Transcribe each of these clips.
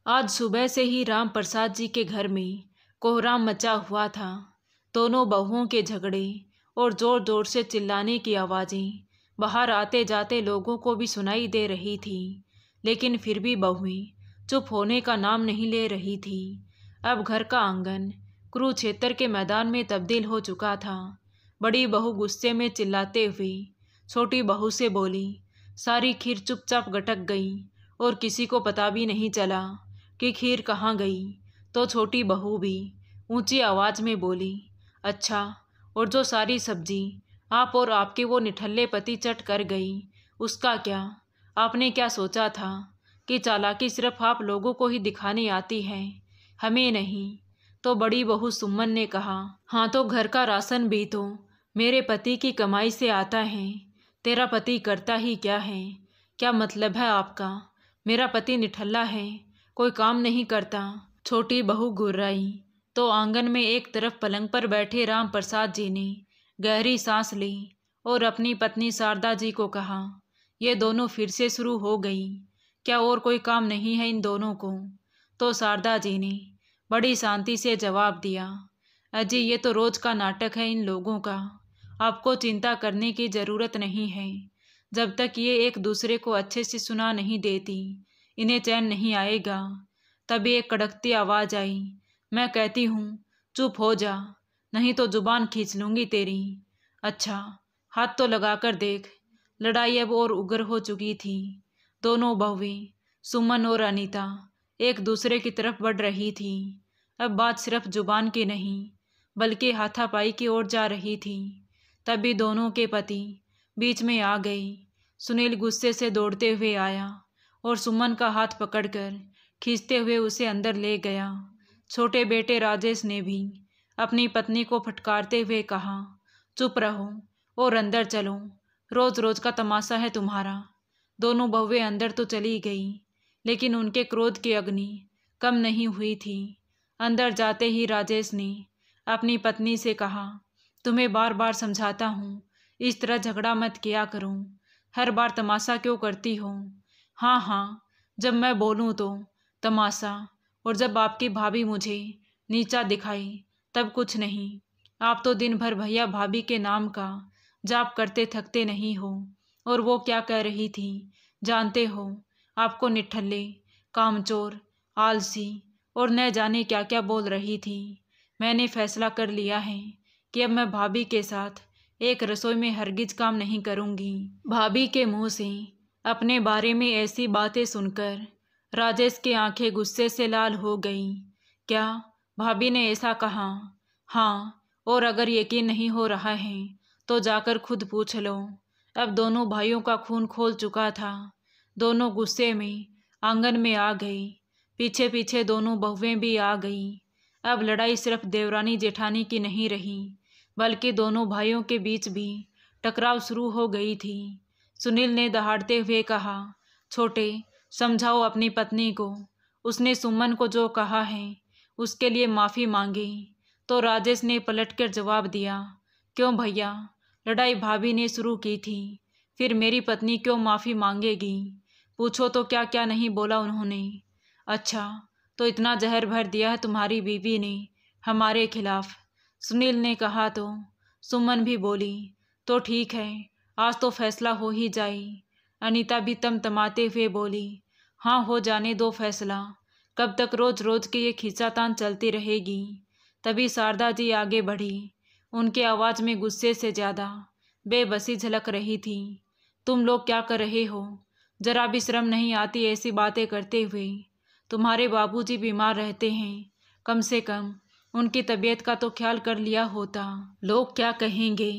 आज सुबह से ही राम प्रसाद जी के घर में कोहराम मचा हुआ था। दोनों बहुओं के झगड़े और जोर जोर से चिल्लाने की आवाज़ें बाहर आते जाते लोगों को भी सुनाई दे रही थी, लेकिन फिर भी बहुएं चुप होने का नाम नहीं ले रही थी। अब घर का आंगन कुरुक्षेत्र के मैदान में तब्दील हो चुका था। बड़ी बहू गुस्से में चिल्लाते हुए छोटी बहू से बोली, सारी खीर चुपचाप गटक गई और किसी को पता भी नहीं चला कि खीर कहाँ गई। तो छोटी बहू भी ऊंची आवाज़ में बोली, अच्छा, और जो सारी सब्जी आप और आपके वो निठल्ले पति चट कर गई, उसका क्या? आपने क्या सोचा था कि चालाकी सिर्फ आप लोगों को ही दिखानी आती है, हमें नहीं? तो बड़ी बहू सुमन ने कहा, हाँ, तो घर का राशन भी तो मेरे पति की कमाई से आता है। तेरा पति करता ही क्या है? क्या मतलब है आपका? मेरा पति निठल्ला है, कोई काम नहीं करता। छोटी बहू गुर्राई तो आंगन में एक तरफ पलंग पर बैठे राम प्रसाद जी ने गहरी सांस ली और अपनी पत्नी शारदा जी को कहा, ये दोनों फिर से शुरू हो गई, क्या और कोई काम नहीं है इन दोनों को? तो शारदा जी ने बड़ी शांति से जवाब दिया, अजी, ये तो रोज का नाटक है इन लोगों का, आपको चिंता करने की ज़रूरत नहीं है। जब तक ये एक दूसरे को अच्छे से सुना नहीं देती, इन्हें चैन नहीं आएगा। तभी एक कड़कती आवाज़ आई, मैं कहती हूँ चुप हो जा, नहीं तो जुबान खींच लूँगी तेरी। अच्छा, हाथ तो लगाकर देख। लड़ाई अब और उग्र हो चुकी थी। दोनों बहुएं सुमन और अनीता एक दूसरे की तरफ बढ़ रही थी। अब बात सिर्फ जुबान की नहीं बल्कि हाथापाई की ओर जा रही थी। तभी दोनों के पति बीच में आ गए। सुनील गुस्से से दौड़ते हुए आया और सुमन का हाथ पकड़कर खींचते हुए उसे अंदर ले गया। छोटे बेटे राजेश ने भी अपनी पत्नी को फटकारते हुए कहा, चुप रहो और अंदर चलो, रोज रोज का तमाशा है तुम्हारा। दोनों बहुएं अंदर तो चली गई, लेकिन उनके क्रोध की अग्नि कम नहीं हुई थी। अंदर जाते ही राजेश ने अपनी पत्नी से कहा, तुम्हें बार बार समझाता हूँ, इस तरह झगड़ा मत किया करो, हर बार तमाशा क्यों करती हो? हाँ हाँ, जब मैं बोलूँ तो तमाशा, और जब आपकी भाभी मुझे नीचा दिखाई तब कुछ नहीं। आप तो दिन भर भैया भाभी के नाम का जाप करते थकते नहीं हो। और वो क्या कह रही थी जानते हो? आपको निठल्ले, कामचोर, आलसी और न जाने क्या क्या बोल रही थी। मैंने फैसला कर लिया है कि अब मैं भाभी के साथ एक रसोई में हरगिज काम नहीं करूँगी। भाभी के मुंह से अपने बारे में ऐसी बातें सुनकर राजेश की आंखें गुस्से से लाल हो गईं। क्या भाभी ने ऐसा कहा? हाँ, और अगर यकीन नहीं हो रहा है तो जाकर खुद पूछ लो। अब दोनों भाइयों का खून खोल चुका था। दोनों गुस्से में आंगन में आ गई। पीछे पीछे दोनों बहुएं भी आ गई। अब लड़ाई सिर्फ देवरानी जेठानी की नहीं रही, बल्कि दोनों भाइयों के बीच भी टकराव शुरू हो गई थी। सुनील ने दहाड़ते हुए कहा, छोटे, समझाओ अपनी पत्नी को, उसने सुमन को जो कहा है उसके लिए माफ़ी मांगी। तो राजेश ने पलटकर जवाब दिया, क्यों भैया, लड़ाई भाभी ने शुरू की थी, फिर मेरी पत्नी क्यों माफ़ी मांगेगी? पूछो तो क्या क्या नहीं बोला उन्होंने। अच्छा, तो इतना जहर भर दिया है तुम्हारी बीवी ने हमारे खिलाफ? सुनील ने कहा। तो सुमन भी बोली, तो ठीक है, आज तो फैसला हो ही जाए। अनीता भी तमतमाते हुए बोली, हाँ, हो जाने दो फैसला, कब तक रोज रोज की ये खींचातान चलती रहेगी? तभी शारदा जी आगे बढ़ी। उनके आवाज़ में गुस्से से ज़्यादा बेबसी झलक रही थी। तुम लोग क्या कर रहे हो? जरा भी शर्म नहीं आती ऐसी बातें करते हुए? तुम्हारे बाबूजी बीमार रहते हैं, कम से कम उनकी तबीयत का तो ख्याल कर लिया होता। लोग क्या कहेंगे?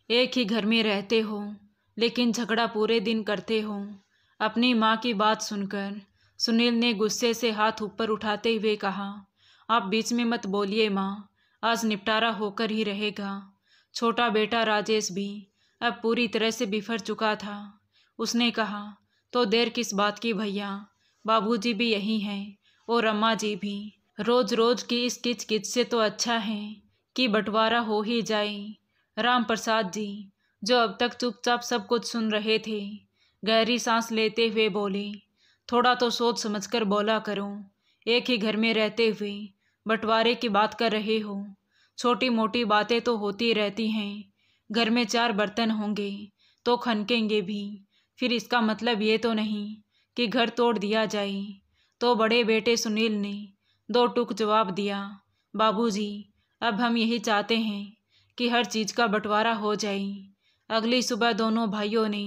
एक ही घर में रहते हो लेकिन झगड़ा पूरे दिन करते हो। अपनी माँ की बात सुनकर सुनील ने गुस्से से हाथ ऊपर उठाते हुए कहा, आप बीच में मत बोलिए माँ, आज निपटारा होकर ही रहेगा। छोटा बेटा राजेश भी अब पूरी तरह से बिफर चुका था। उसने कहा, तो देर किस बात की भैया, बाबूजी भी यही हैं और अम्मा जी भी। रोज रोज की इस किचकिच से तो अच्छा है कि बंटवारा हो ही जाए। राम प्रसाद जी, जो अब तक चुपचाप सब कुछ सुन रहे थे, गहरी सांस लेते हुए बोले, थोड़ा तो सोच समझकर बोला करो। एक ही घर में रहते हुए बंटवारे की बात कर रहे हो। छोटी मोटी बातें तो होती रहती हैं। घर में 4 बर्तन होंगे तो खनकेंगे भी। फिर इसका मतलब ये तो नहीं कि घर तोड़ दिया जाए। तो बड़े बेटे सुनील ने 2 टूक जवाब दिया, बाबूजी, अब हम यही चाहते हैं कि हर चीज़ का बंटवारा हो जाए। अगली सुबह दोनों भाइयों ने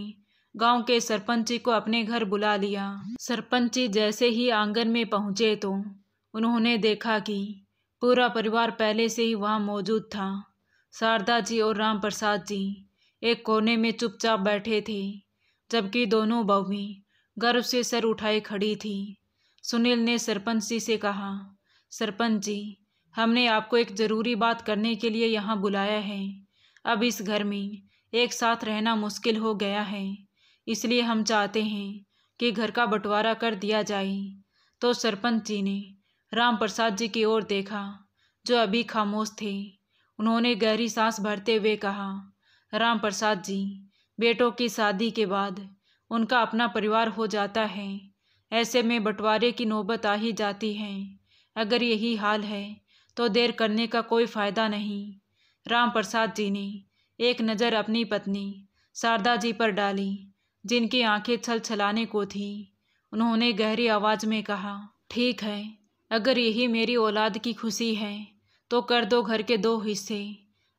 गांव के सरपंच जी को अपने घर बुला लिया। सरपंच जी जैसे ही आंगन में पहुंचे तो उन्होंने देखा कि पूरा परिवार पहले से ही वहां मौजूद था। शारदा जी और राम प्रसाद जी एक कोने में चुपचाप बैठे थे, जबकि दोनों बहुएं गर्व से सर उठाए खड़ी थी। सुनील ने सरपंच जी से कहा, सरपंच जी, हमने आपको एक ज़रूरी बात करने के लिए यहाँ बुलाया है। अब इस घर में एक साथ रहना मुश्किल हो गया है, इसलिए हम चाहते हैं कि घर का बंटवारा कर दिया जाए। तो सरपंच जी ने राम प्रसाद जी की ओर देखा, जो अभी खामोश थे। उन्होंने गहरी सांस भरते हुए कहा, राम प्रसाद जी, बेटों की शादी के बाद उनका अपना परिवार हो जाता है। ऐसे में बंटवारे की नौबत आ ही जाती है। अगर यही हाल है तो देर करने का कोई फ़ायदा नहीं। राम प्रसाद जी ने एक नज़र अपनी पत्नी शारदा जी पर डाली, जिनकी आंखें छल छलाने को थीं। उन्होंने गहरी आवाज़ में कहा, ठीक है, अगर यही मेरी औलाद की खुशी है तो कर दो घर के 2 हिस्से।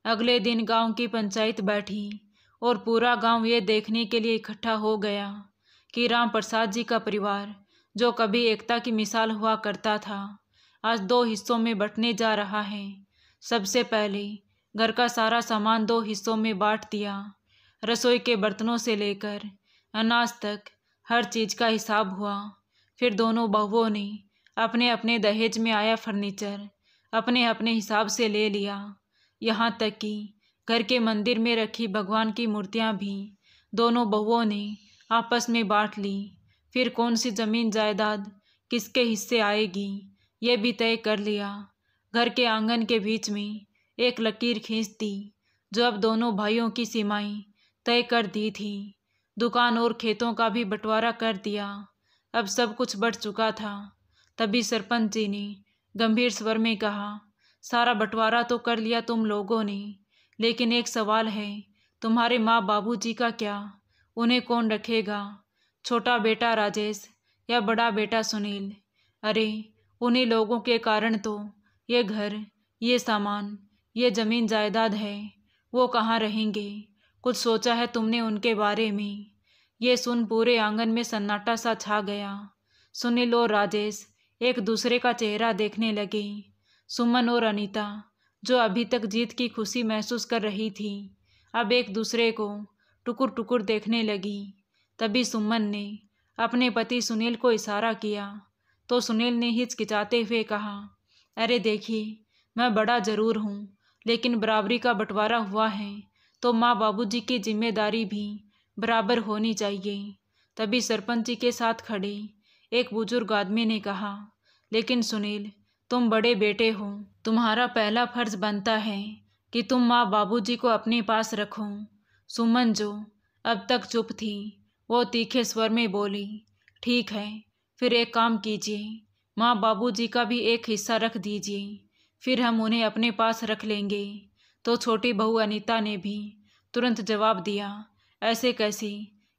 अगले दिन गांव की पंचायत बैठी और पूरा गांव ये देखने के लिए इकट्ठा हो गया कि राम प्रसाद जी का परिवार, जो कभी एकता की मिसाल हुआ करता था, आज 2 हिस्सों में बंटने जा रहा है। सबसे पहले घर का सारा सामान 2 हिस्सों में बांट दिया। रसोई के बर्तनों से लेकर अनाज तक हर चीज़ का हिसाब हुआ। फिर दोनों बहुओं ने अपने अपने दहेज में आया फर्नीचर अपने अपने हिसाब से ले लिया। यहाँ तक कि घर के मंदिर में रखी भगवान की मूर्तियाँ भी दोनों बहुओं ने आपस में बांट ली। फिर कौन सी ज़मीन जायदाद किसके हिस्से आएगी, ये भी तय कर लिया। घर के आंगन के बीच में एक लकीर खींच दी, जो अब दोनों भाइयों की सीमाएं तय कर दी थी। दुकान और खेतों का भी बंटवारा कर दिया। अब सब कुछ बंट चुका था। तभी सरपंच जी ने गंभीर स्वर में कहा, सारा बंटवारा तो कर लिया तुम लोगों ने, लेकिन एक सवाल है, तुम्हारे माँ बाबूजी का क्या? उन्हें कौन रखेगा? छोटा बेटा राजेश या बड़ा बेटा सुनील? अरे, उन्हीं लोगों के कारण तो ये घर, ये सामान, ये ज़मीन जायदाद है। वो कहाँ रहेंगे? कुछ सोचा है तुमने उनके बारे में? ये सुन पूरे आंगन में सन्नाटा सा छा गया। सुनील और राजेश एक दूसरे का चेहरा देखने लगे। सुमन और अनीता, जो अभी तक जीत की खुशी महसूस कर रही थी, अब एक दूसरे को टुकुर टुकुर देखने लगी। तभी सुमन ने अपने पति सुनील को इशारा किया तो सुनील ने हिचकिचाते हुए कहा, अरे देखिए, मैं बड़ा ज़रूर हूँ, लेकिन बराबरी का बंटवारा हुआ है तो माँ बाबूजी की जिम्मेदारी भी बराबर होनी चाहिए। तभी सरपंच जी के साथ खड़े एक बुजुर्ग आदमी ने कहा, लेकिन सुनील, तुम बड़े बेटे हो, तुम्हारा पहला फर्ज बनता है कि तुम माँ बाबूजी को अपने पास रखो। सुमन, जो अब तक चुप थी, वो तीखे स्वर में बोली, ठीक है, फिर एक काम कीजिए, माँ बाबूजी का भी एक हिस्सा रख दीजिए, फिर हम उन्हें अपने पास रख लेंगे। तो छोटी बहू अनीता ने भी तुरंत जवाब दिया, ऐसे कैसे,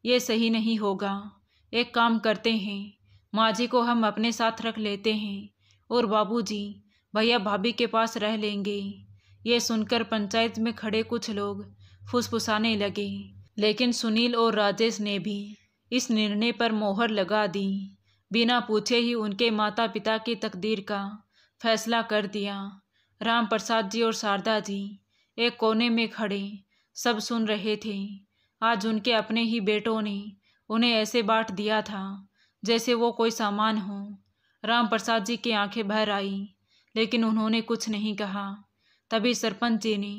ये सही नहीं होगा। एक काम करते हैं, माँ जी को हम अपने साथ रख लेते हैं और बाबूजी भैया भाभी के पास रह लेंगे। ये सुनकर पंचायत में खड़े कुछ लोग फुसफुसाने लगे, लेकिन सुनील और राजेश ने भी इस निर्णय पर मोहर लगा दी। बिना पूछे ही उनके माता पिता की तकदीर का फैसला कर दिया। राम प्रसाद जी और शारदा जी एक कोने में खड़े सब सुन रहे थे। आज उनके अपने ही बेटों ने उन्हें ऐसे बांट दिया था जैसे वो कोई सामान हो। राम प्रसाद जी की आंखें भर आई, लेकिन उन्होंने कुछ नहीं कहा। तभी सरपंच जी ने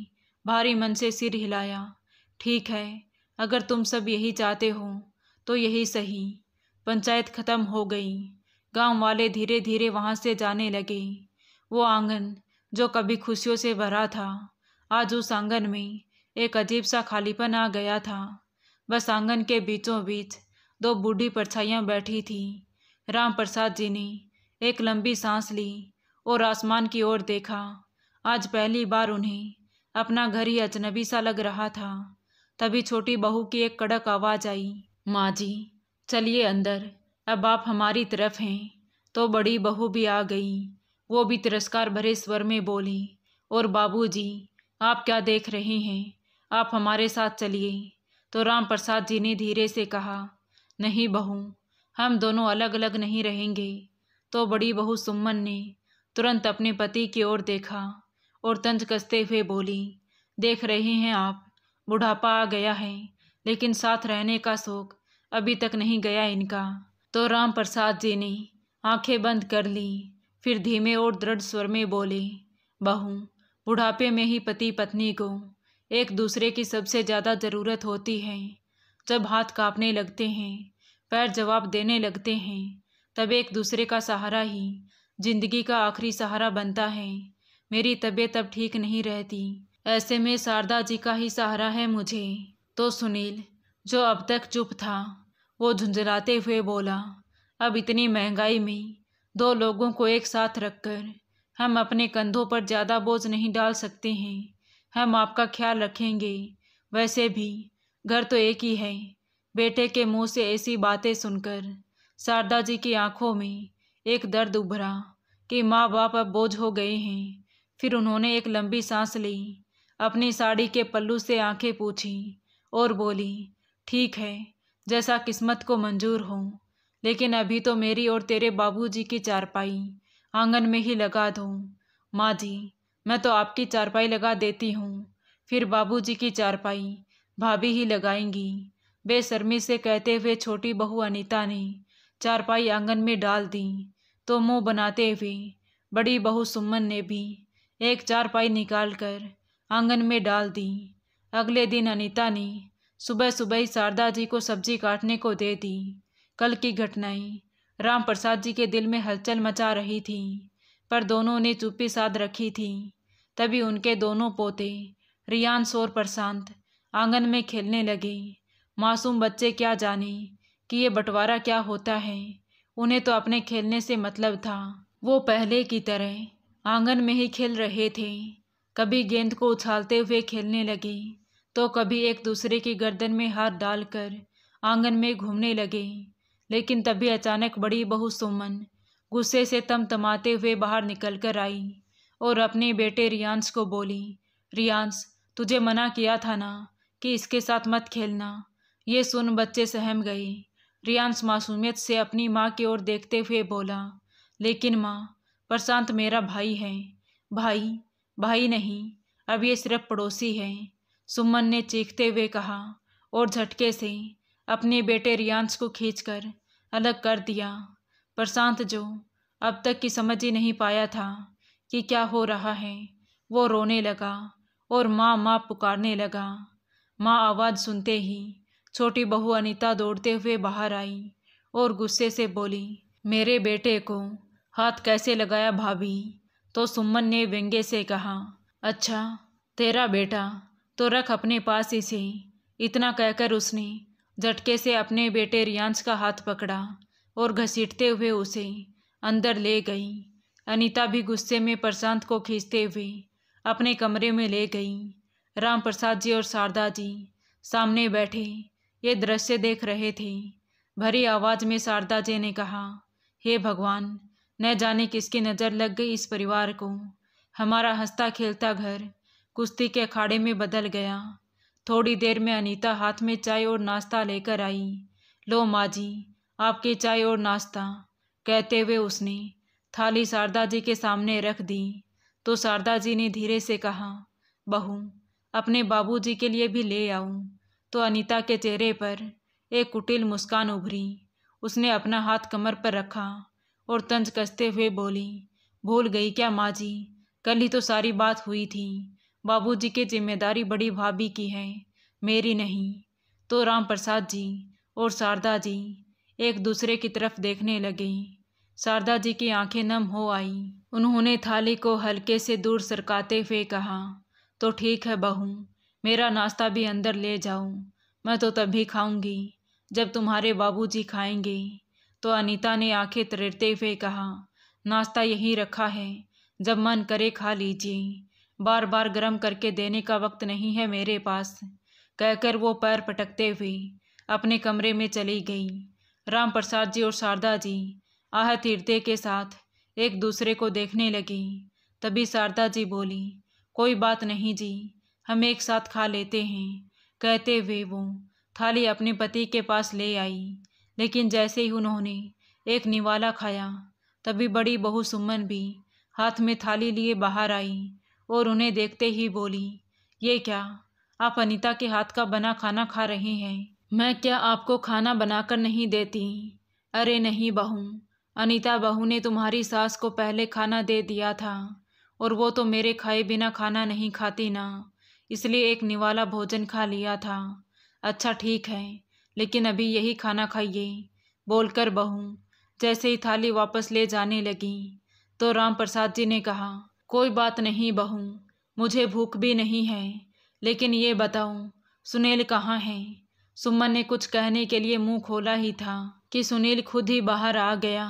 भारी मन से सिर हिलाया, ठीक है, अगर तुम सब यही चाहते हो तो यही सही। पंचायत खत्म हो गई। गांव वाले धीरे धीरे वहां से जाने लगे। वो आंगन जो कभी खुशियों से भरा था, आज उस आंगन में एक अजीब सा खालीपन आ गया था। बस आंगन के बीचों बीच 2 बूढ़ी परछाइयाँ बैठी थी। राम प्रसाद जी ने एक लंबी सांस ली और आसमान की ओर देखा। आज पहली बार उन्हें अपना घर ही अजनबी सा लग रहा था। तभी छोटी बहू की एक कड़क आवाज आई, माँ जी चलिए अंदर, अब आप हमारी तरफ हैं। तो बड़ी बहू भी आ गई। वो भी तिरस्कार भरे स्वर में बोली, और बाबूजी आप क्या देख रहे हैं, आप हमारे साथ चलिए। तो राम प्रसाद जी ने धीरे से कहा, नहीं बहू, हम दोनों अलग अलग नहीं रहेंगे। तो बड़ी बहू सुमन ने तुरंत अपने पति की ओर देखा और तंज कसते हुए बोली, देख रहे हैं आप, बुढ़ापा आ गया है लेकिन साथ रहने का शौक अभी तक नहीं गया इनका। तो राम प्रसाद जी ने आंखें बंद कर ली, फिर धीमे और दृढ़ स्वर में बोले, बहू, बुढ़ापे में ही पति पत्नी को एक दूसरे की सबसे ज़्यादा ज़रूरत होती है। जब हाथ कांपने लगते हैं, पैर जवाब देने लगते हैं, तब एक दूसरे का सहारा ही जिंदगी का आखिरी सहारा बनता है। मेरी तबीयत अब ठीक नहीं रहती, ऐसे में शारदा जी का ही सहारा है मुझे। तो सुनील, जो अब तक चुप था, वो झुंझलाते हुए बोला, अब इतनी महंगाई में दो लोगों को एक साथ रखकर हम अपने कंधों पर ज़्यादा बोझ नहीं डाल सकते हैं। हम आपका ख्याल रखेंगे। वैसे भी घर तो एक ही है। बेटे के मुंह से ऐसी बातें सुनकर शारदा जी की आंखों में एक दर्द उभरा कि माँ बाप अब बोझ हो गए हैं। फिर उन्होंने एक लंबी सांस ली, अपनी साड़ी के पल्लू से आंखें पूछी और बोली, ठीक है, जैसा किस्मत को मंजूर हो, लेकिन अभी तो मेरी और तेरे बाबूजी की चारपाई आंगन में ही लगा दो। माँ जी, मैं तो आपकी चारपाई लगा देती हूँ, फिर बाबूजी की चारपाई भाभी ही लगाएंगी। बेशर्मी से कहते हुए छोटी बहू अनीता ने चारपाई आंगन में डाल दी। तो मुंह बनाते हुए बड़ी बहू सुमन ने भी एक चारपाई निकालकर आंगन में डाल दी। अगले दिन अनीता ने सुबह सुबह ही शारदा जी को सब्जी काटने को दे दी। कल की घटनाएं राम प्रसाद जी के दिल में हलचल मचा रही थी, पर दोनों ने चुप्पी साध रखी थी। तभी उनके दोनों पोते रियांश और प्रशांत आंगन में खेलने लगे। मासूम बच्चे क्या जाने कि ये बंटवारा क्या होता है, उन्हें तो अपने खेलने से मतलब था। वो पहले की तरह आंगन में ही खेल रहे थे। कभी गेंद को उछालते हुए खेलने लगे, तो कभी एक दूसरे की गर्दन में हाथ डालकर आंगन में घूमने लगे। लेकिन तभी अचानक बड़ी बहू सुमन गुस्से से तमतमाते हुए बाहर निकल कर आई और अपने बेटे रियांश को बोली, रियांश, तुझे मना किया था ना कि इसके साथ मत खेलना। ये सुन बच्चे सहम गए। रियांश मासूमियत से अपनी माँ की ओर देखते हुए बोला, लेकिन माँ, प्रशांत मेरा भाई है। भाई? भाई नहीं, अब ये सिर्फ पड़ोसी है, सुमन ने चीखते हुए कहा और झटके से अपने बेटे रियांश को खींचकर अलग कर दिया। प्रशांत, जो अब तक की समझ ही नहीं पाया था कि क्या हो रहा है, वो रोने लगा और माँ माँ पुकारने लगा। माँ आवाज़ सुनते ही छोटी बहू अनीता दौड़ते हुए बाहर आई और गुस्से से बोली, मेरे बेटे को हाथ कैसे लगाया भाभी? तो सुमन ने व्यंग्य से कहा, अच्छा, तेरा बेटा तो रख अपने पास इसे। इतना कहकर उसने झटके से अपने बेटे रियांश का हाथ पकड़ा और घसीटते हुए उसे अंदर ले गई। अनीता भी गुस्से में प्रशांत को खींचते हुए अपने कमरे में ले गई। राम प्रसाद जी और शारदा जी सामने बैठे ये दृश्य देख रहे थे। भरी आवाज में शारदा जी ने कहा, हे भगवान, न जाने किसकी नज़र लग गई इस परिवार को। हमारा हंसता खेलता घर कुश्ती के अखाड़े में बदल गया। थोड़ी देर में अनीता हाथ में चाय और नाश्ता लेकर आई। लो माँ जी, आपकी चाय और नाश्ता, कहते हुए उसने थाली शारदा जी के सामने रख दी। तो शारदा जी ने धीरे से कहा, बहू, अपने बाबूजी के लिए भी ले आऊं। तो अनीता के चेहरे पर एक कुटिल मुस्कान उभरी। उसने अपना हाथ कमर पर रखा और तंज कसते हुए बोली, भूल गई क्या माँ जी? कल ही तो सारी बात हुई थी। बाबूजी की जिम्मेदारी बड़ी भाभी की है, मेरी नहीं। तो राम प्रसाद जी और शारदा जी एक दूसरे की तरफ देखने लगे। शारदा जी की आंखें नम हो आईं। उन्होंने थाली को हल्के से दूर सरकाते हुए कहा, तो ठीक है बहू, मेरा नाश्ता भी अंदर ले जाओ। मैं तो तभी खाऊंगी जब तुम्हारे बाबूजी खाएंगे। तो अनीता ने आंखें तरेरते हुए कहा, नाश्ता यहीं रखा है, जब मन करे खा लीजिए, बार बार गर्म करके देने का वक्त नहीं है मेरे पास। कहकर वो पैर पटकते हुए अपने कमरे में चली गई। राम प्रसाद जी और शारदा जी आहत हृदय के साथ एक दूसरे को देखने लगी। तभी शारदा जी बोली, कोई बात नहीं जी, हम एक साथ खा लेते हैं। कहते हुए वो थाली अपने पति के पास ले आई। लेकिन जैसे ही उन्होंने एक निवाला खाया, तभी बड़ी बहू सुमन भी हाथ में थाली लिए बाहर आई और उन्हें देखते ही बोली, ये क्या, आप अनीता के हाथ का बना खाना खा रहे हैं? मैं क्या आपको खाना बनाकर नहीं देती? अरे नहीं बहू, अनीता बहू ने तुम्हारी सास को पहले खाना दे दिया था और वो तो मेरे खाए बिना खाना नहीं खाती ना, इसलिए एक निवाला भोजन खा लिया था। अच्छा ठीक है, लेकिन अभी यही खाना खाइए। बोलकर बहू जैसे ही थाली वापस ले जाने लगी तो राम प्रसाद जी ने कहा, कोई बात नहीं बहू, मुझे भूख भी नहीं है, लेकिन ये बताओ सुनील कहाँ है? सुमन ने कुछ कहने के लिए मुंह खोला ही था कि सुनील खुद ही बाहर आ गया।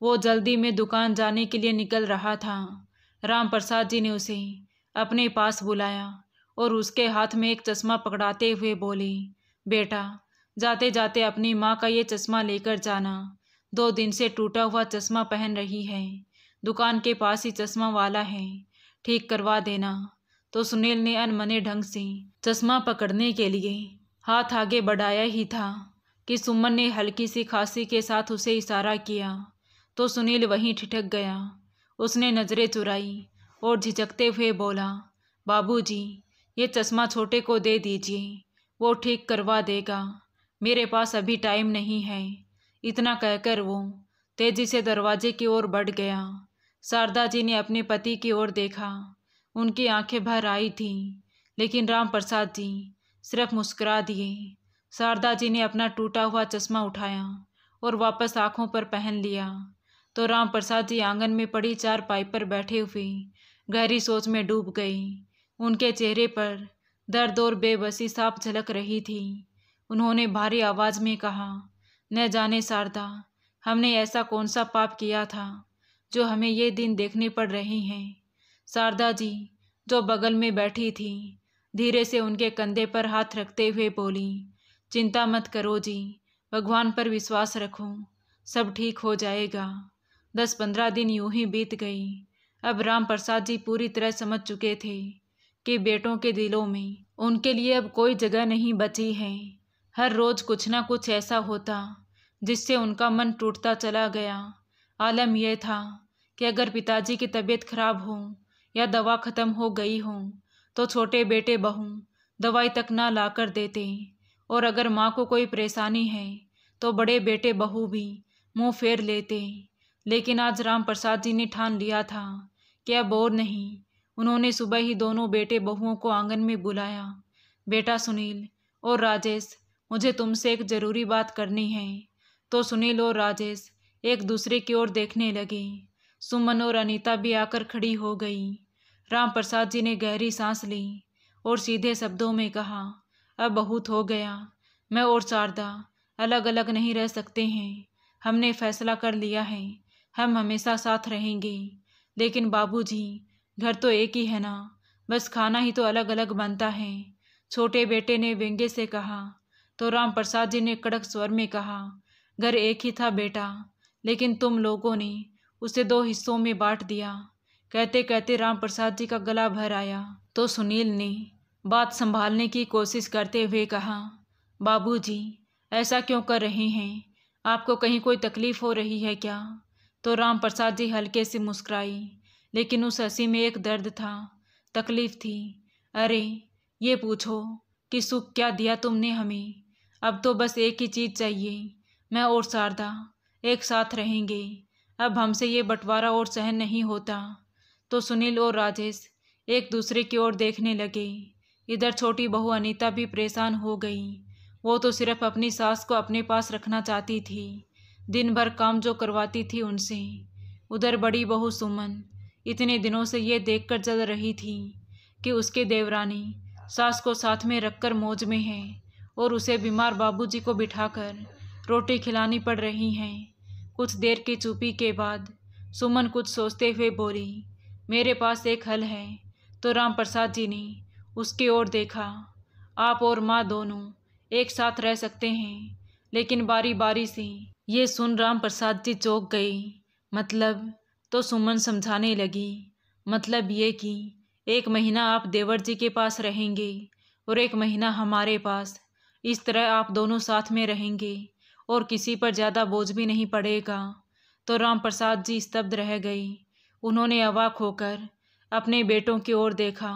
वो जल्दी में दुकान जाने के लिए निकल रहा था। राम प्रसाद जी ने उसे अपने पास बुलाया और उसके हाथ में एक चश्मा पकड़ाते हुए बोले, बेटा जाते जाते अपनी माँ का ये चश्मा लेकर जाना, 2 दिन से टूटा हुआ चश्मा पहन रही है, दुकान के पास ही चश्मा वाला है, ठीक करवा देना। तो सुनील ने अनमने ढंग से चश्मा पकड़ने के लिए हाथ आगे बढ़ाया ही था कि सुमन ने हल्की सी खांसी के साथ उसे इशारा किया तो सुनील वहीं ठिठक गया। उसने नजरें चुराई और झिझकते हुए बोला, बाबूजी ये चश्मा छोटे को दे दीजिए, वो ठीक करवा देगा, मेरे पास अभी टाइम नहीं है। इतना कहकर वो तेजी से दरवाजे की ओर बढ़ गया। शारदा जी ने अपने पति की ओर देखा, उनकी आंखें भर आई थीं, लेकिन राम प्रसाद जी सिर्फ मुस्कुरा दिए। शारदा जी ने अपना टूटा हुआ चश्मा उठाया और वापस आंखों पर पहन लिया तो राम प्रसाद जी आंगन में पड़ी चारपाई पर बैठे हुए गहरी सोच में डूब गए। उनके चेहरे पर दर्द और बेबसी साफ झलक रही थी। उन्होंने भारी आवाज में कहा, न जाने शारदा, हमने ऐसा कौन सा पाप किया था जो हमें ये दिन देखने पड़ रहे हैं। शारदा जी जो बगल में बैठी थी धीरे से उनके कंधे पर हाथ रखते हुए बोली, चिंता मत करो जी, भगवान पर विश्वास रखो, सब ठीक हो जाएगा। 10-15 दिन यूं ही बीत गई। अब राम प्रसाद जी पूरी तरह समझ चुके थे कि बेटों के दिलों में उनके लिए अब कोई जगह नहीं बची है। हर रोज कुछ ना कुछ ऐसा होता जिससे उनका मन टूटता चला गया। आलम यह था कि अगर पिताजी की तबीयत खराब हो या दवा ख़त्म हो गई हो तो छोटे बेटे बहू दवाई तक ना ला कर देते, और अगर माँ को कोई परेशानी है तो बड़े बेटे बहू भी मुंह फेर लेते। लेकिन आज राम प्रसाद जी ने ठान लिया था कि अब और नहीं। उन्होंने सुबह ही दोनों बेटे बहुओं को आंगन में बुलाया। बेटा सुनील और राजेश, मुझे तुमसे एक ज़रूरी बात करनी है। तो सुनील और राजेश एक दूसरे की ओर देखने लगे। सुमन और अनीता भी आकर खड़ी हो गई। राम प्रसाद जी ने गहरी सांस ली और सीधे शब्दों में कहा, अब बहुत हो गया, मैं और शारदा अलग अलग नहीं रह सकते हैं। हमने फैसला कर लिया है, हम हमेशा साथ रहेंगे। लेकिन बाबूजी, घर तो एक ही है ना, बस खाना ही तो अलग अलग बनता है, छोटे बेटे ने व्यंग्य से कहा। तो राम प्रसाद जी ने कड़क स्वर में कहा, घर एक ही था बेटा, लेकिन तुम लोगों ने उसे 2 हिस्सों में बांट दिया। कहते कहते राम प्रसाद जी का गला भर आया तो सुनील ने बात संभालने की कोशिश करते हुए कहा, बाबूजी ऐसा क्यों कर रहे हैं, आपको कहीं कोई तकलीफ हो रही है क्या? तो राम प्रसाद जी हल्के से मुस्कुराई, लेकिन उस हंसी में एक दर्द था, तकलीफ थी। अरे ये पूछो कि सुख क्या दिया तुमने हमें, अब तो बस एक ही चीज़ चाहिए, मैं और शारदा एक साथ रहेंगे, अब हमसे ये बंटवारा और सहन नहीं होता। तो सुनील और राजेश एक दूसरे की ओर देखने लगे। इधर छोटी बहू अनीता भी परेशान हो गई। वो तो सिर्फ अपनी सास को अपने पास रखना चाहती थी, दिन भर काम जो करवाती थी उनसे। उधर बड़ी बहू सुमन इतने दिनों से ये देखकर जल रही थी कि उसके देवरानी सास को साथ में रखकर मौज में है और उसे बीमार बाबूजी को बिठाकर रोटी खिलानी पड़ रही हैं। कुछ देर की चुप्पी के बाद सुमन कुछ सोचते हुए बोली, मेरे पास एक हल है। तो राम प्रसाद जी ने उसकी ओर देखा। आप और माँ दोनों एक साथ रह सकते हैं, लेकिन बारी बारी से। ये सुन राम प्रसाद जी चौंक गए। मतलब? तो सुमन समझाने लगी, मतलब ये कि 1 महीना आप देवर जी के पास रहेंगे और 1 महीना हमारे पास। इस तरह आप दोनों साथ में रहेंगे और किसी पर ज़्यादा बोझ भी नहीं पड़ेगा। तो राम प्रसाद जी स्तब्ध रह गए। उन्होंने अवाक होकर अपने बेटों की ओर देखा।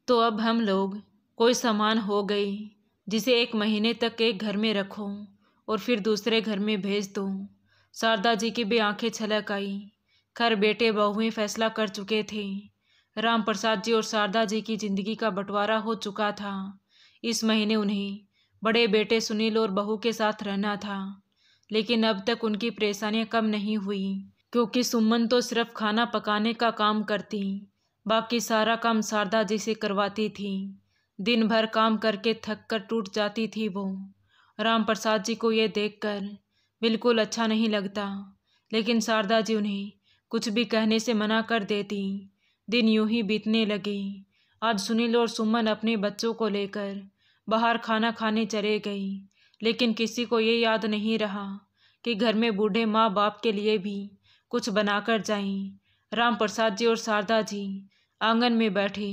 तो अब हम लोग कोई सामान हो गई जिसे 1 महीने तक एक घर में रखो और फिर दूसरे घर में भेज दो। शारदा जी की भी आंखें छलक आई। खैर बेटे बहुएं फैसला कर चुके थे। राम प्रसाद जी और शारदा जी की जिंदगी का बंटवारा हो चुका था। इस महीने उन्हें बड़े बेटे सुनील और बहू के साथ रहना था, लेकिन अब तक उनकी परेशानियां कम नहीं हुई, क्योंकि सुमन तो सिर्फ खाना पकाने का काम करती, बाकी सारा काम शारदा जी से करवाती थी। दिन भर काम करके थक कर टूट जाती थी वो। राम प्रसाद जी को ये देखकर बिल्कुल अच्छा नहीं लगता, लेकिन शारदा जी उन्हें कुछ भी कहने से मना कर देती। दिन यूं ही बीतने लगे। आज सुनील और सुमन अपने बच्चों को लेकर बाहर खाना खाने चले गई, लेकिन किसी को ये याद नहीं रहा कि घर में बूढ़े माँ बाप के लिए भी कुछ बनाकर जाएं। राम प्रसाद जी और शारदा जी आंगन में बैठे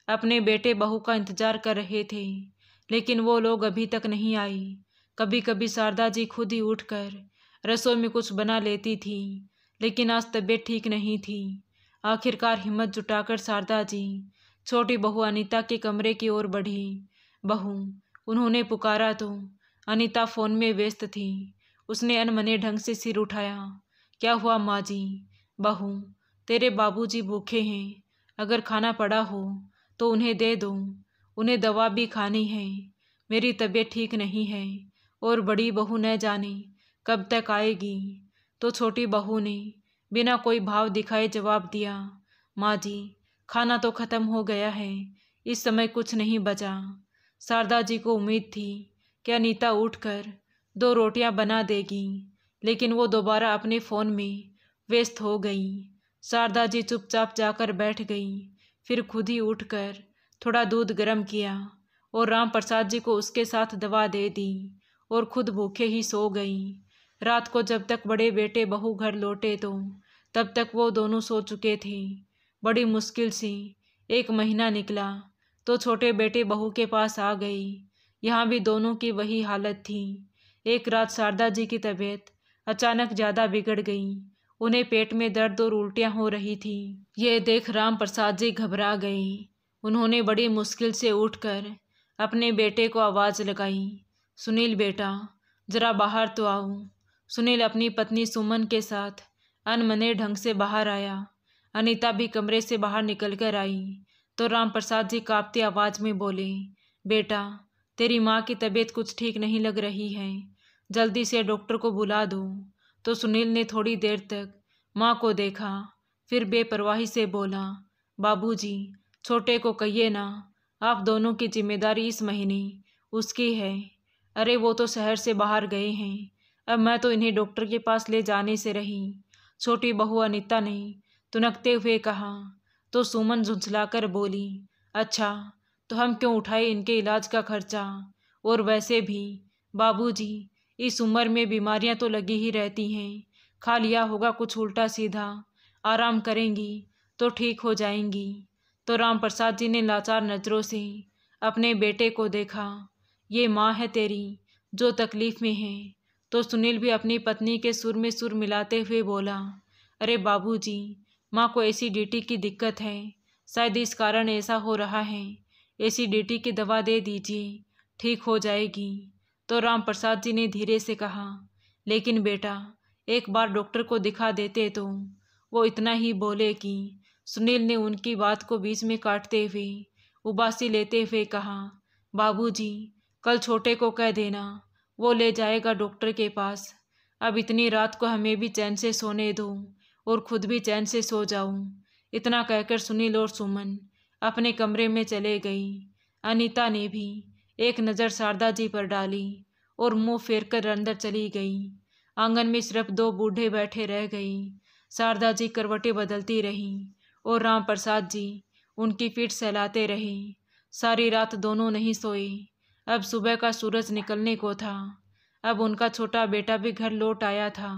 अपने बेटे बहू का इंतजार कर रहे थे, लेकिन वो लोग अभी तक नहीं आई। कभी कभी शारदा जी खुद ही उठकर रसोई में कुछ बना लेती थी, लेकिन आज तबीयत ठीक नहीं थी। आखिरकार हिम्मत जुटाकर शारदा जी छोटी बहू अनीता के कमरे की ओर बढ़ी। बहू, उन्होंने पुकारा तो अनीता फोन में व्यस्त थी। उसने अनमने ढंग से सिर उठाया। क्या हुआ माँ जी? बहू, तेरे बाबूजी भूखे हैं, अगर खाना पड़ा हो तो उन्हें दे दो, उन्हें दवा भी खानी है। मेरी तबीयत ठीक नहीं है और बड़ी बहू न जाने कब तक आएगी। तो छोटी बहू ने बिना कोई भाव दिखाए जवाब दिया, माँ जी, खाना तो ख़त्म हो गया है, इस समय कुछ नहीं बचा। शारदा जी को उम्मीद थी कि अनीता उठकर 2 रोटियां बना देगी, लेकिन वो दोबारा अपने फ़ोन में व्यस्त हो गई। शारदा जी चुपचाप जाकर बैठ गई, फिर खुद ही उठकर थोड़ा दूध गर्म किया और राम प्रसाद जी को उसके साथ दवा दे दी और खुद भूखे ही सो गई। रात को जब तक बड़े बेटे बहू घर लौटे तो तब तक वो दोनों सो चुके थे। बड़ी मुश्किल से 1 महीना निकला तो छोटे बेटे बहू के पास आ गई। यहाँ भी दोनों की वही हालत थी। एक रात शारदा जी की तबीयत अचानक ज़्यादा बिगड़ गई। उन्हें पेट में दर्द और उल्टियाँ हो रही थी। ये देख राम प्रसाद जी घबरा गए। उन्होंने बड़ी मुश्किल से उठकर अपने बेटे को आवाज़ लगाई, सुनील बेटा, ज़रा बाहर तो आओ। सुनील अपनी पत्नी सुमन के साथ अनमने ढंग से बाहर आया। अनीता भी कमरे से बाहर निकल कर आई तो राम प्रसाद जी कांपती आवाज़ में बोले, बेटा, तेरी माँ की तबीयत कुछ ठीक नहीं लग रही है, जल्दी से डॉक्टर को बुला दो। तो सुनील ने थोड़ी देर तक माँ को देखा, फिर बेपरवाही से बोला, बाबूजी, छोटे को कहिए ना, आप दोनों की जिम्मेदारी इस महीने उसकी है। अरे वो तो शहर से बाहर गए हैं, अब मैं तो इन्हें डॉक्टर के पास ले जाने से रही। छोटी बहू अनीता ने तुनकते हुए कहा। तो सुमन झुंझलाकर बोली, अच्छा, तो हम क्यों उठाए इनके इलाज का खर्चा? और वैसे भी बाबूजी, इस उम्र में बीमारियां तो लगी ही रहती हैं, खा लिया होगा कुछ उल्टा सीधा, आराम करेंगी तो ठीक हो जाएंगी। तो राम प्रसाद जी ने लाचार नज़रों से अपने बेटे को देखा। ये माँ है तेरी जो तकलीफ़ में है। तो सुनील भी अपनी पत्नी के सुर में सुर मिलाते हुए बोला, अरे बाबूजी, माँ को एसिडिटी की दिक्कत है, शायद इस कारण ऐसा हो रहा है। एसिडिटी की दवा दे दीजिए, ठीक हो जाएगी। तो राम प्रसाद जी ने धीरे से कहा, लेकिन बेटा, एक बार डॉक्टर को दिखा देते तो। वो इतना ही बोले कि सुनील ने उनकी बात को बीच में काटते हुए उबासी लेते हुए कहा, बाबूजी, कल छोटे को कह देना, वो ले जाएगा डॉक्टर के पास। अब इतनी रात को हमें भी चैन से सोने दो और खुद भी चैन से सो जाऊं। इतना कहकर सुनील और सुमन अपने कमरे में चले गई। अनीता ने भी एक नज़र शारदा जी पर डाली और मुंह फेर कर अंदर चली गई। आंगन में सिर्फ 2 बूढ़े बैठे रह गई। शारदा जी करवटें बदलती रहीं और राम प्रसाद जी उनकी पीठ सहलाते रहे। सारी रात दोनों नहीं सोए। अब सुबह का सूरज निकलने को था। अब उनका छोटा बेटा भी घर लौट आया था।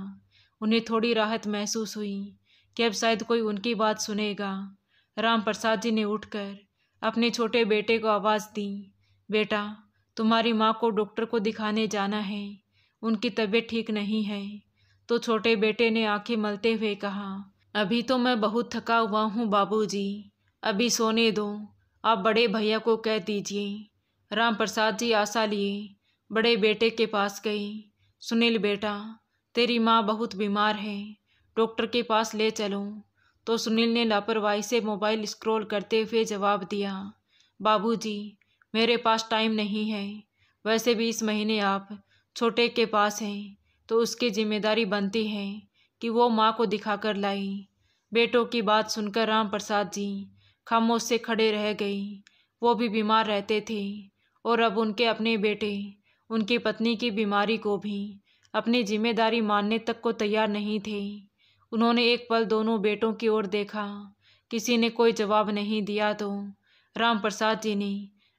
उन्हें थोड़ी राहत महसूस हुई कि अब शायद कोई उनकी बात सुनेगा। राम प्रसाद जी ने उठकर अपने छोटे बेटे को आवाज़ दी, बेटा, तुम्हारी माँ को डॉक्टर को दिखाने जाना है, उनकी तबीयत ठीक नहीं है। तो छोटे बेटे ने आंखें मलते हुए कहा, अभी तो मैं बहुत थका हुआ हूँ बाबूजी, अभी सोने दो, आप बड़े भैया को कह दीजिए। राम प्रसाद जी आशा लिए बड़े बेटे के पास गए। सुनील बेटा, तेरी माँ बहुत बीमार है, डॉक्टर के पास ले चलो। तो सुनील ने लापरवाही से मोबाइल स्क्रॉल करते हुए जवाब दिया, बाबूजी, मेरे पास टाइम नहीं है, वैसे भी इस महीने आप छोटे के पास हैं, तो उसकी जिम्मेदारी बनती है कि वो माँ को दिखाकर लाई। बेटों की बात सुनकर राम प्रसाद जी खामोश से खड़े रह गई। वो भी बीमार रहते थे और अब उनके अपने बेटे उनकी पत्नी की बीमारी को भी अपनी जिम्मेदारी मानने तक को तैयार नहीं थे। उन्होंने एक पल दोनों बेटों की ओर देखा। किसी ने कोई जवाब नहीं दिया तो राम प्रसाद जी ने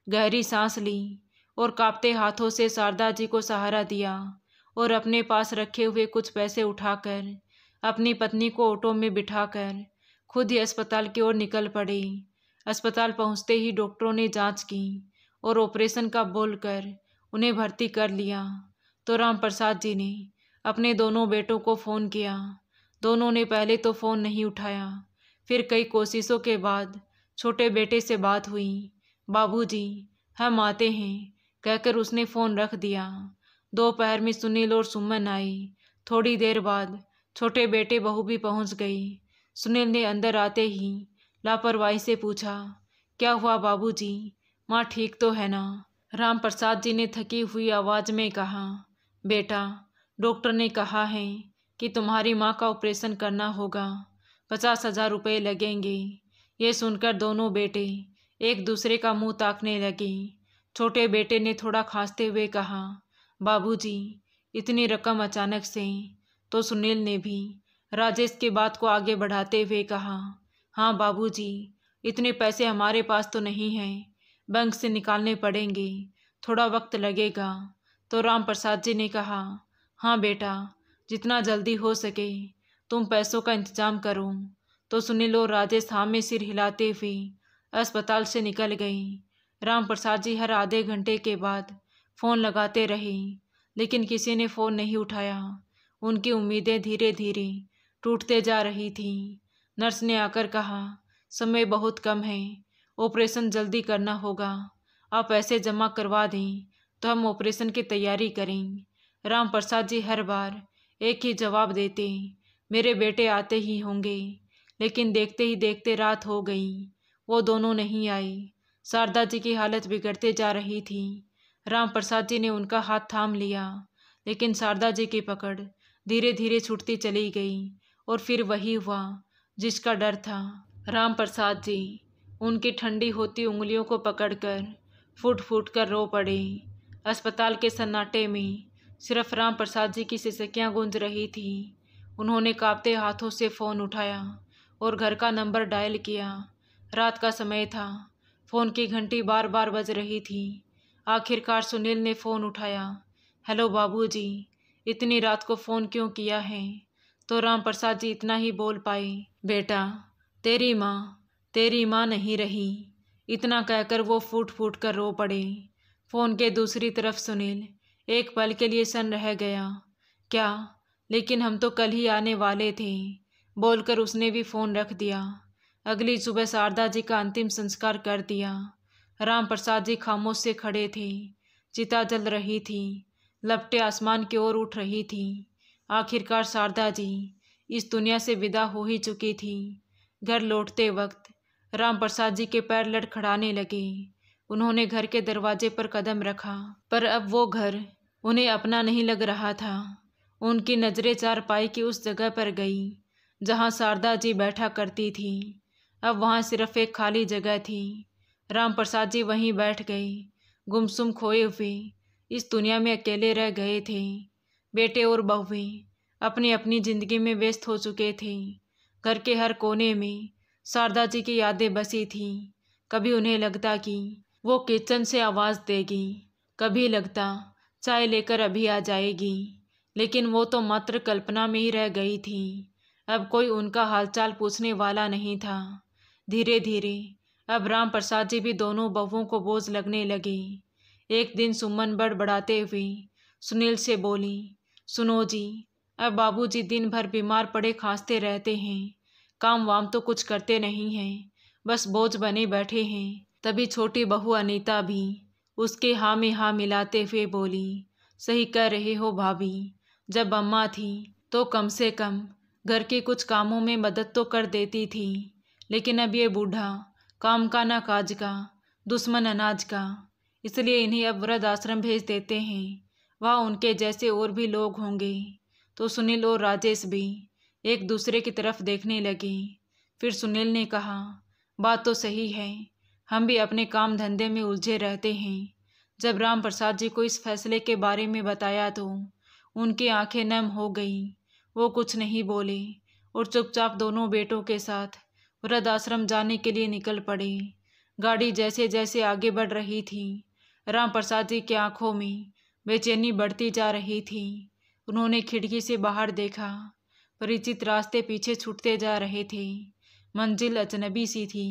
गहरी सांस ली और कांपते हाथों से शारदा जी को सहारा दिया और अपने पास रखे हुए कुछ पैसे उठाकर अपनी पत्नी को ऑटो में बिठाकर खुद ही अस्पताल की ओर निकल पड़े। अस्पताल पहुंचते ही डॉक्टरों ने जांच की और ऑपरेशन का बोलकर उन्हें भर्ती कर लिया। तो राम प्रसाद जी ने अपने दोनों बेटों को फ़ोन किया। दोनों ने पहले तो फ़ोन नहीं उठाया, फिर कई कोशिशों के बाद छोटे बेटे से बात हुई। बाबूजी, हम आते हैं, कहकर उसने फ़ोन रख दिया। दोपहर में सुनील और सुमन आए। थोड़ी देर बाद छोटे बेटे बहू भी पहुंच गई। सुनील ने अंदर आते ही लापरवाही से पूछा, क्या हुआ बाबूजी, माँ ठीक तो है ना? राम प्रसाद जी ने थकी हुई आवाज़ में कहा, बेटा, डॉक्टर ने कहा है कि तुम्हारी माँ का ऑपरेशन करना होगा, 50,000 रुपये लगेंगे। ये सुनकर दोनों बेटे एक दूसरे का मुंह ताकने लगे। छोटे बेटे ने थोड़ा खांसते हुए कहा, बाबूजी, इतनी रकम अचानक से? तो सुनील ने भी राजेश की बात को आगे बढ़ाते हुए कहा, हाँ बाबूजी, इतने पैसे हमारे पास तो नहीं हैं, बैंक से निकालने पड़ेंगे, थोड़ा वक्त लगेगा। तो राम प्रसाद जी ने कहा, हाँ बेटा, जितना जल्दी हो सके तुम पैसों का इंतजाम करो। तो सुनील और राजेश हाँ में सिर हिलाते हुए अस्पताल से निकल गए। राम प्रसाद जी हर आधे घंटे के बाद फ़ोन लगाते रहे, लेकिन किसी ने फ़ोन नहीं उठाया। उनकी उम्मीदें धीरे धीरे टूटते जा रही थीं। नर्स ने आकर कहा, समय बहुत कम है, ऑपरेशन जल्दी करना होगा, आप पैसे जमा करवा दें तो हम ऑपरेशन की तैयारी करें। राम प्रसाद जी हर बार एक ही जवाब देते, मेरे बेटे आते ही होंगे। लेकिन देखते ही देखते रात हो गई, वो दोनों नहीं आए। शारदा जी की हालत बिगड़ते जा रही थी। राम प्रसाद जी ने उनका हाथ थाम लिया, लेकिन शारदा जी की पकड़ धीरे धीरे छूटती चली गई और फिर वही हुआ जिसका डर था। राम प्रसाद जी उनकी ठंडी होती उंगलियों को पकड़कर फूट फूट कर रो पड़े। अस्पताल के सन्नाटे में सिर्फ राम प्रसाद जी की सिसकियां गूंज रही थी। उन्होंने कांपते हाथों से फ़ोन उठाया और घर का नंबर डायल किया। रात का समय था, फ़ोन की घंटी बार बार बज रही थी। आखिरकार सुनील ने फ़ोन उठाया, हेलो बाबूजी, इतनी रात को फ़ोन क्यों किया है? तो राम प्रसाद जी इतना ही बोल पाए, बेटा, तेरी माँ नहीं रही। इतना कहकर वो फूट फूट कर रो पड़े। फ़ोन के दूसरी तरफ सुनील एक पल के लिए सन्न रह गया। क्या? लेकिन हम तो कल ही आने वाले थे, बोलकर उसने भी फ़ोन रख दिया। अगली सुबह शारदा जी का अंतिम संस्कार कर दिया। राम प्रसाद जी खामोश से खड़े थे। चिता जल रही थी, लपटें आसमान की ओर उठ रही थी। आखिरकार शारदा जी इस दुनिया से विदा हो ही चुकी थी। घर लौटते वक्त राम प्रसाद जी के पैर लड़खड़ाने लगे। उन्होंने घर के दरवाजे पर कदम रखा, पर अब वो घर उन्हें अपना नहीं लग रहा था। उनकी नज़रें चारपाई की उस जगह पर गई जहाँ शारदा जी बैठा करती थी। अब वहाँ सिर्फ एक खाली जगह थी। राम प्रसाद जी वहीं बैठ गए, गुमसुम खोए हुए इस दुनिया में अकेले रह गए थे। बेटे और बहुएं अपनी अपनी ज़िंदगी में व्यस्त हो चुके थे। घर के हर कोने में शारदा जी की यादें बसी थीं। कभी उन्हें लगता कि वो किचन से आवाज़ देगी, कभी लगता चाय लेकर अभी आ जाएगी, लेकिन वो तो मात्र कल्पना में ही रह गई थी। अब कोई उनका हालचाल पूछने वाला नहीं था। धीरे धीरे अब राम प्रसाद जी भी दोनों बहुओं को बोझ लगने लगे। एक दिन सुमन बड़बड़ाते हुए सुनील से बोली, सुनो जी, अब बाबूजी दिन भर बीमार पड़े खांसते रहते हैं, काम वाम तो कुछ करते नहीं हैं, बस बोझ बने बैठे हैं। तभी छोटी बहू अनीता भी उसके हाँ में हाँ मिलाते हुए बोली, सही कह रहे हो भाभी, जब अम्मा थी तो कम से कम घर के कुछ कामों में मदद तो कर देती थी, लेकिन अब ये बूढ़ा काम का ना काज का, दुश्मन अनाज का, इसलिए इन्हें अब वृद्ध आश्रम भेज देते हैं। वहाँ उनके जैसे और भी लोग होंगे। तो सुनील और राजेश भी एक दूसरे की तरफ देखने लगे। फिर सुनील ने कहा, बात तो सही है, हम भी अपने काम धंधे में उलझे रहते हैं। जब राम प्रसाद जी को इस फैसले के बारे में बताया तो उनकी आंखें नम हो गईं। वो कुछ नहीं बोले और चुपचाप दोनों बेटों के साथ वृद्ध आश्रम जाने के लिए निकल पड़े। गाड़ी जैसे जैसे आगे बढ़ रही थी, राम प्रसाद जी की आंखों में बेचैनी बढ़ती जा रही थी। उन्होंने खिड़की से बाहर देखा, परिचित रास्ते पीछे छूटते जा रहे थे। मंजिल अजनबी सी थी।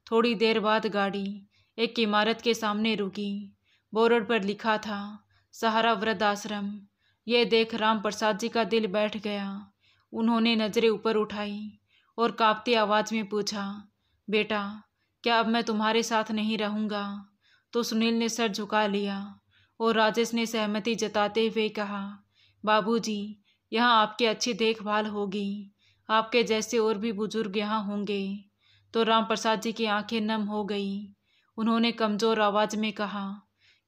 थोड़ी देर बाद गाड़ी एक इमारत के सामने रुकी। बोर्ड पर लिखा था, सहारा वृद्धाश्रम। यह देख राम प्रसाद जी का दिल बैठ गया। उन्होंने नजरें ऊपर उठाई और कांपती आवाज में पूछा, बेटा, क्या अब मैं तुम्हारे साथ नहीं रहूँगा? तो सुनील ने सर झुका लिया और राजेश ने सहमति जताते हुए कहा, बाबूजी, यहाँ आपकी अच्छी देखभाल होगी, आपके जैसे और भी बुजुर्ग यहाँ होंगे। तो राम प्रसाद जी की आंखें नम हो गई। उन्होंने कमजोर आवाज में कहा,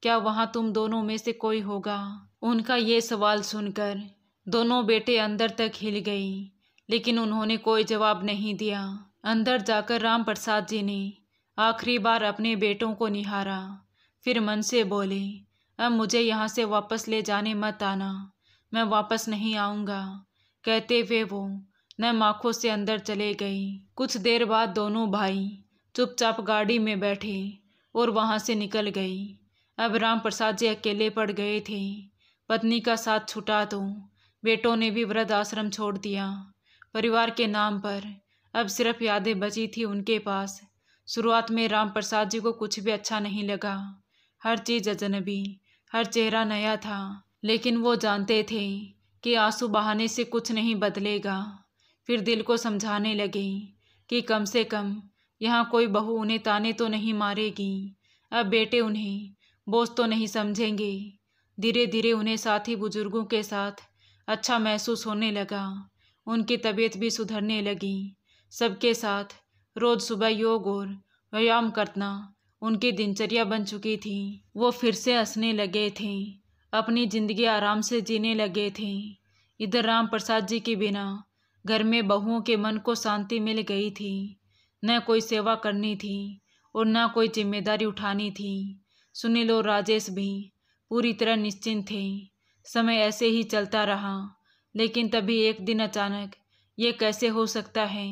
क्या वहाँ तुम दोनों में से कोई होगा? उनका ये सवाल सुनकर दोनों बेटे अंदर तक हिल गई, लेकिन उन्होंने कोई जवाब नहीं दिया। अंदर जाकर राम प्रसाद जी ने आखिरी बार अपने बेटों को निहारा, फिर मन से बोले, अब मुझे यहाँ से वापस ले जाने मत आना, मैं वापस नहीं आऊँगा। कहते हुए वो नम आंखों से अंदर चले गई। कुछ देर बाद दोनों भाई चुपचाप गाड़ी में बैठे और वहाँ से निकल गई। अब राम प्रसाद जी अकेले पड़ गए थे। पत्नी का साथ छूटा तो बेटों ने भी वृद्ध आश्रम छोड़ दिया। परिवार के नाम पर अब सिर्फ यादें बची थी उनके पास। शुरुआत में राम प्रसाद जी को कुछ भी अच्छा नहीं लगा। हर चीज़ अजनबी, हर चेहरा नया था, लेकिन वो जानते थे कि आंसू बहाने से कुछ नहीं बदलेगा। फिर दिल को समझाने लगे कि कम से कम यहाँ कोई बहू उन्हें ताने तो नहीं मारेगी, अब बेटे उन्हें बोझ तो नहीं समझेंगे। धीरे धीरे उन्हें साथी बुजुर्गों के साथ अच्छा महसूस होने लगा। उनकी तबीयत भी सुधरने लगी। सबके साथ रोज सुबह योग और व्यायाम करना उनकी दिनचर्या बन चुकी थी। वो फिर से हंसने लगे थे, अपनी जिंदगी आराम से जीने लगे थे। इधर राम प्रसाद जी के बिना घर में बहुओं के मन को शांति मिल गई थी। न कोई सेवा करनी थी और न कोई जिम्मेदारी उठानी थी। सुनील और राजेश भी पूरी तरह निश्चिंत थे। समय ऐसे ही चलता रहा, लेकिन तभी एक दिन अचानक, ये कैसे हो सकता है?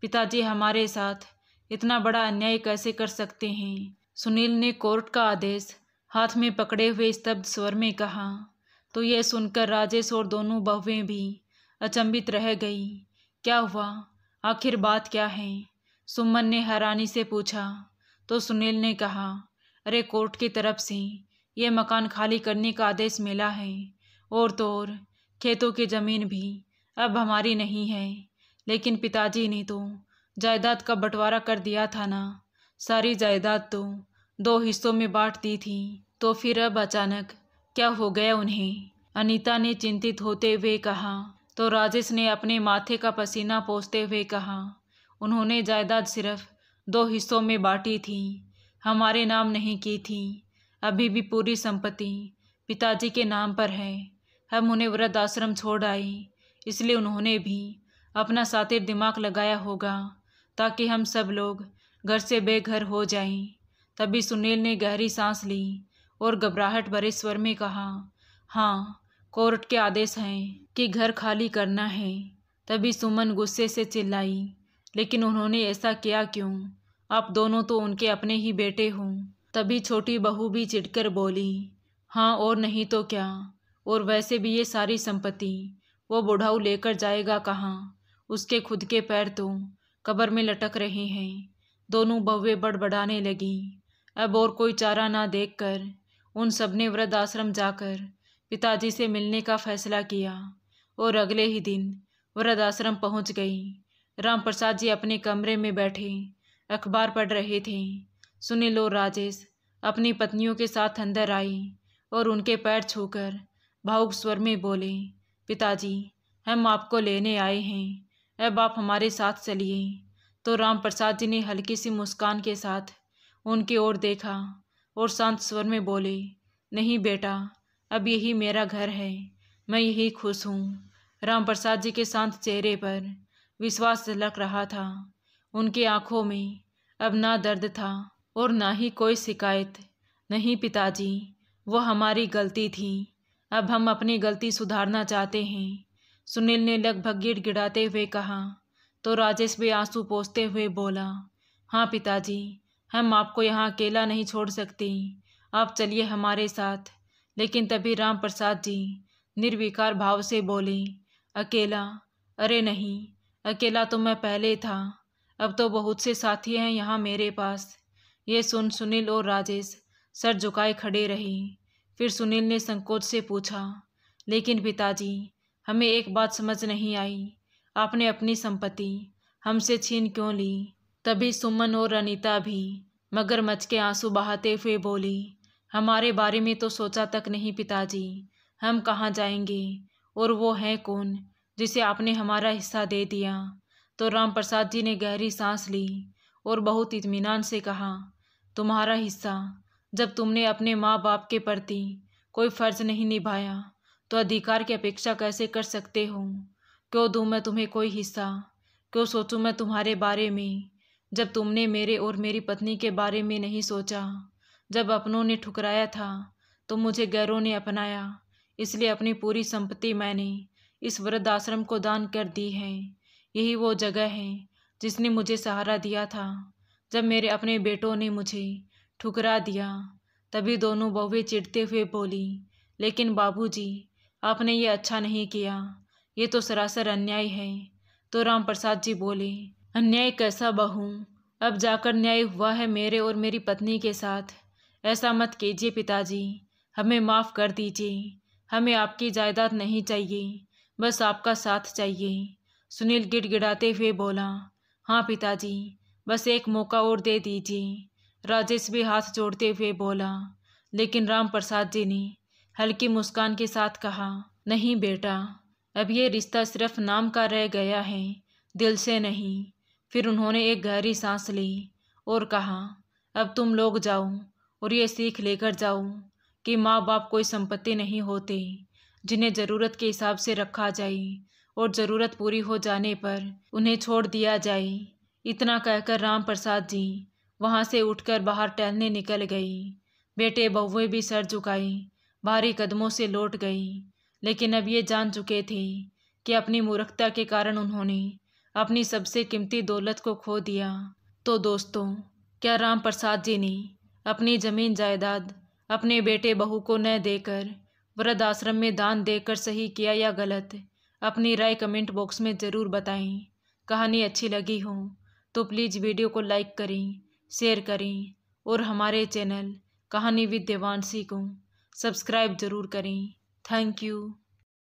पिताजी हमारे साथ इतना बड़ा अन्याय कैसे कर सकते हैं? सुनील ने कोर्ट का आदेश हाथ में पकड़े हुए स्तब्ध स्वर में कहा। तो यह सुनकर राजेश और दोनों बहुएं भी अचंभित रह गई। क्या हुआ? आखिर बात क्या है? सुमन ने हैरानी से पूछा। तो सुनील ने कहा, अरे कोर्ट की तरफ से यह मकान खाली करने का आदेश मिला है, और तो और खेतों की ज़मीन भी अब हमारी नहीं है। लेकिन पिताजी ने तो जायदाद का बंटवारा कर दिया था ना, सारी जायदाद तो 2 हिस्सों में बांट दी थी। तो फिर अब अचानक क्या हो गया उन्हें? अनीता ने चिंतित होते हुए कहा। तो राजेश ने अपने माथे का पसीना पोंछते हुए कहा, उन्होंने जायदाद सिर्फ 2 हिस्सों में बांटी थी, हमारे नाम नहीं की थी। अभी भी पूरी संपत्ति पिताजी के नाम पर है। हम उन्हें वृद्ध आश्रम छोड़ आए, इसलिए उन्होंने भी अपना सातिर दिमाग लगाया होगा ताकि हम सब लोग घर से बेघर हो जाएं। तभी सुनील ने गहरी सांस ली और घबराहट भरे स्वर में कहा, हाँ, कोर्ट के आदेश हैं कि घर खाली करना है। तभी सुमन गुस्से से चिल्लाई, लेकिन उन्होंने ऐसा किया क्यों? आप दोनों तो उनके अपने ही बेटे हो। तभी छोटी बहू भी चिढ़कर बोली, हाँ और नहीं तो क्या, और वैसे भी ये सारी संपत्ति वो बुढ़ाऊ लेकर जाएगा कहाँ? उसके खुद के पैर तो कब्र में लटक रहे हैं। दोनों बहुएं बड़बड़ाने लगी। अब और कोई चारा ना देखकर उन सब ने वृद्धाश्रम जाकर पिताजी से मिलने का फैसला किया और अगले ही दिन वृद्धाश्रम पहुंच गई। रामप्रसाद जी अपने कमरे में बैठे अखबार पढ़ रहे थे। सुनील और राजेश अपनी पत्नियों के साथ अंदर आए और उनके पैर छूकर भावुक स्वर में बोले, पिताजी हम आपको लेने आए हैं, अब आप हमारे साथ चलिए। तो रामप्रसाद जी ने हल्की सी मुस्कान के साथ उनकी ओर देखा और शांत स्वर में बोले, नहीं बेटा, अब यही मेरा घर है, मैं यही खुश हूँ। रामप्रसाद जी के शांत चेहरे पर विश्वास झलक रहा था। उनकी आंखों में अब ना दर्द था और ना ही कोई शिकायत। नहीं पिताजी, वो हमारी गलती थी, अब हम अपनी गलती सुधारना चाहते हैं, सुनील ने लगभग गिड़गिड़ाते हुए कहा। तो राजेश भी आंसू पोंछते हुए बोला, हाँ पिताजी, हम आपको यहाँ अकेला नहीं छोड़ सकते, आप चलिए हमारे साथ। लेकिन तभी रामप्रसाद जी निर्विकार भाव से बोले, अकेला? अरे नहीं, अकेला तो मैं पहले था, अब तो बहुत से साथी हैं यहाँ मेरे पास। ये सुन सुनील और राजेश सर झुकाए खड़े रहे। फिर सुनील ने संकोच से पूछा, लेकिन पिताजी, हमें एक बात समझ नहीं आई, आपने अपनी संपत्ति हमसे छीन क्यों ली? तभी सुमन और अनीता भी मगरमच्छ के आंसू बहाते हुए बोली, हमारे बारे में तो सोचा तक नहीं पिताजी, हम कहाँ जाएंगे, और वो है कौन जिसे आपने हमारा हिस्सा दे दिया? तो रामप्रसाद जी ने गहरी सांस ली और बहुत इत्मीनान से कहा, तुम्हारा हिस्सा? जब तुमने अपने माँ बाप के प्रति कोई फर्ज नहीं निभाया तो अधिकार की अपेक्षा कैसे कर सकते हो? क्यों दूं मैं तुम्हें कोई हिस्सा? क्यों सोचूं मैं तुम्हारे बारे में, जब तुमने मेरे और मेरी पत्नी के बारे में नहीं सोचा? जब अपनों ने ठुकराया था तो मुझे गैरों ने अपनाया, इसलिए अपनी पूरी संपत्ति मैंने इस वृद्धाश्रम को दान कर दी है। यही वो जगह है जिसने मुझे सहारा दिया था जब मेरे अपने बेटों ने मुझे ठुकरा दिया। तभी दोनों बहुएं चिढ़ते हुए बोली, लेकिन बाबूजी, आपने ये अच्छा नहीं किया, ये तो सरासर अन्याय है। तो रामप्रसाद जी बोले, अन्याय कैसा बहू? अब जाकर न्याय हुआ है मेरे और मेरी पत्नी के साथ। ऐसा मत कीजिए पिताजी, हमें माफ़ कर दीजिए, हमें आपकी जायदाद नहीं चाहिए, बस आपका साथ चाहिए। सुनील गिड़गिड़ाते हुए बोला, हाँ पिताजी, बस एक मौका और दे दीजिए। राजेश भी हाथ जोड़ते हुए बोला। लेकिन रामप्रसाद जी ने हल्की मुस्कान के साथ कहा, नहीं बेटा, अब ये रिश्ता सिर्फ नाम का रह गया है, दिल से नहीं। फिर उन्होंने एक गहरी सांस ली और कहा, अब तुम लोग जाओ और ये सीख लेकर जाओ कि माँ बाप कोई संपत्ति नहीं होते जिन्हें ज़रूरत के हिसाब से रखा जाए और ज़रूरत पूरी हो जाने पर उन्हें छोड़ दिया जाए। इतना कहकर रामप्रसाद जी वहाँ से उठकर बाहर टहलने निकल गई। बेटे बहुएं भी सर झुकाए भारी कदमों से लौट गई, लेकिन अब ये जान चुके थे कि अपनी मूर्खता के कारण उन्होंने अपनी सबसे कीमती दौलत को खो दिया। तो दोस्तों, क्या रामप्रसाद जी ने अपनी ज़मीन जायदाद अपने बेटे बहू को न देकर वृद्धाश्रम में दान देकर सही किया या गलत? अपनी राय कमेंट बॉक्स में ज़रूर बताएं। कहानी अच्छी लगी हो तो प्लीज़ वीडियो को लाइक करें, शेयर करें और हमारे चैनल कहानी विद देवांशी को सब्सक्राइब ज़रूर करें। Thank you.